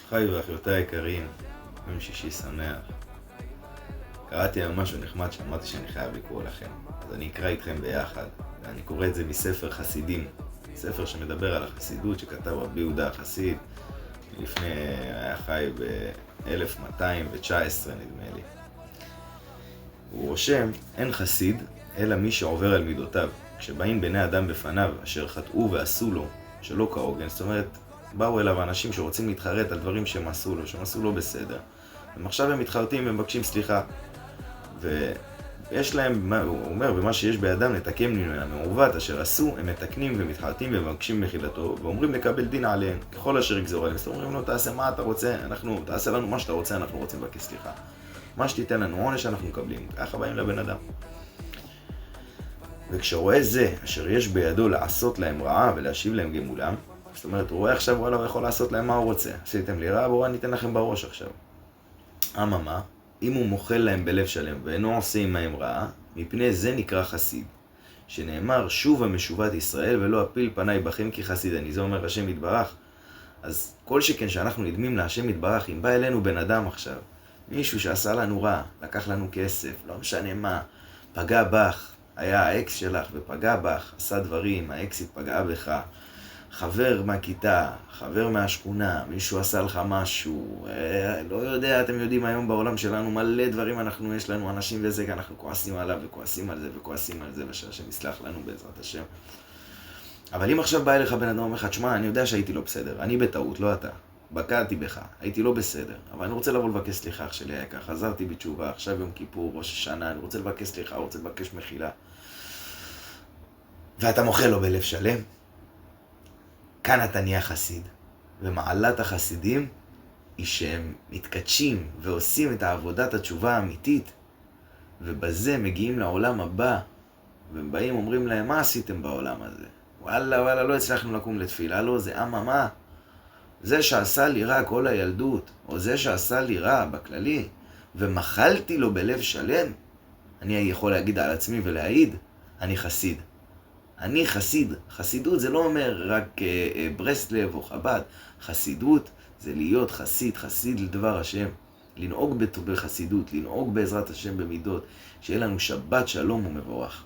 אחיי ואחיותיי היקרים, יום שישי שמח. קראתי היום משהו נחמד שאמרתי שאני חייב לקרוא לכם, אז אני אקרא איתכם ביחד. ואני קורא את זה מספר חסידים, ספר שמדבר על החסידות שכתב רבי יהודה החסיד לפני, היה חי ב-1219 נדמה לי. הוא רושם, אין חסיד אלא מי שעובר על מידותיו, כשבאים בני אדם בפניו אשר חטאו ועשו לו שלא כהוגן, זאת אומרת באו אליו אנשים שרוצים להתחרט על דברים שהם עשו לו, שהם עשו לו בסדר. ועכשיו הם מתחרטים ומבקשים סליחה. ויש להם, הוא אומר, במה שיש בידם נתקם ממנו המעוות אשר עשו, הם מתקנים ומתחרטים ומבקשים מחילתו, ואומרים לקבל דין עליהם, ככל אשר יגזור עליהם. זאת אומרים לו, תעשה מה אתה רוצה, תעשה לנו מה שאתה רוצה, אנחנו רוצים לבקש סליחה. מה שתיתן לנו עונש אנחנו מקבלים. ככה באים לבן אדם. וכשרואה זה, אשר יש בידו לעשות להם רעה ולהשיב להם גמולם, זאת אומרת, הוא רואה עכשיו, וואלה, הוא יכול לעשות להם מה הוא רוצה. עשיתם לי רע, בואו ניתן לכם בראש עכשיו. אממה, אם הוא מוכל להם בלב שלם ואינו עושה עמהם רעה, מפני זה נקרא חסיד. שנאמר, שובה משובת ישראל ולא אפיל פניי בכם כי חסיד אני. זה אומר השם יתברך. אז כל שכן שאנחנו נדמים להשם יתברך, אם בא אלינו בן אדם עכשיו, מישהו שעשה לנו רע, לקח לנו כסף, לא משנה מה, פגע בך, היה האקס שלך ופגע בך, עשה דברים, האקס התפגעה בך, חבר מהכיתה, חבר מהשכונה, מישהו עשה לך משהו, לא יודע, אתם יודעים היום בעולם שלנו מלא דברים יש לנו אנשים וזה, אנחנו כועסים עליו וכועסים על זה וכועסים על זה, ושהשם יסלח לנו בעזרת השם. אבל אם עכשיו בא אליך בן אדם אומר לך, תשמע, אני יודע שהייתי לא בסדר, אני בטעות, לא אתה, בקעתי בך, הייתי לא בסדר, אבל אני רוצה לבוא לבקש סליחה, אח שלי היקר, חזרתי בתשובה, עכשיו יום כיפור, ראש השנה, אני רוצה לבקש סליחה, רוצה לבקש מחילה. ואתה מוכל לו בלב שלם, כאן אתה נהיה חסיד. ומעלת החסידים היא שהם מתקדשים ועושים את העבודת התשובה האמיתית, ובזה מגיעים לעולם הבא, והם באים אומרים להם, מה עשיתם בעולם הזה? וואלה, לא הצלחנו לקום לתפילה, לא, זה אממה. זה שעשה לי רע כל הילדות, או זה שעשה לי רע בכללי, ומחלתי לו בלב שלם, אני יכול להגיד על עצמי ולהעיד, אני חסיד. אני חסיד. חסידות זה לא אומר רק ברסלב או חב"ד. חסידות זה להיות חסיד, חסיד לדבר השם. לנהוג בחסידות, לנהוג בעזרת השם במידות. שיהיה לנו שבת שלום ומבורך.